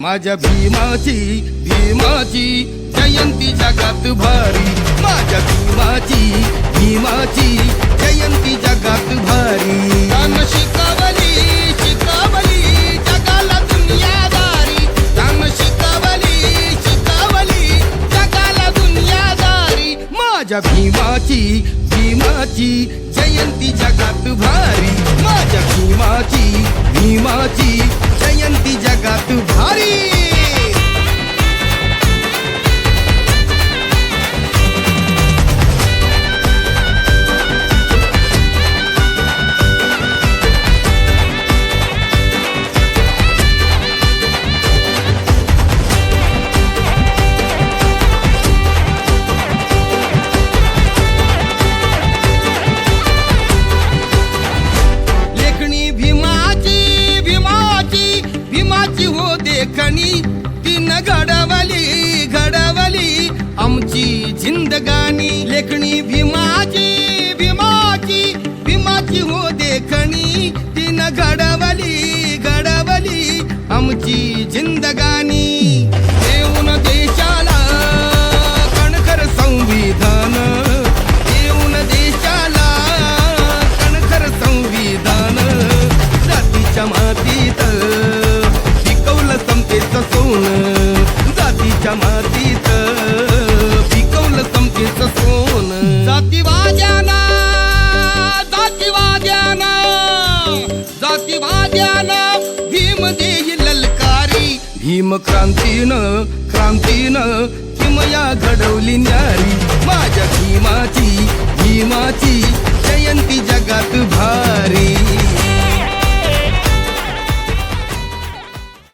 माझ्या भीमाची जयंती जगात भारी। माझ्या भीमाची जयंती जगात भारी। तान शिकवली जगाला दुनियादारी। तान शिकवली जगाला दुनियादारी। माझ्या भीमाची जयंती जगात भारी। माझ्या भीमाची जयंती जगात भारी। भीमाची हो देखणी तीन घडवली आमची जिंदगानी। लेखणी भीमाची हो देखणी तीन घडवली आमची जिंदगानी। देऊन देशाला कणखर संविधान। देऊन देशाला कणखर संविधान। जातीच्या मातीत पिकवलं समतेचं सोनं। जातीच्या मातीत पिकवलं समतेचं सोनं। जातीवाद्याना भीम देही ललकारी। भीम क्रांतीनं किमया घडवली न्यारी। माझ्या भीमाची जयंती जगात भारी।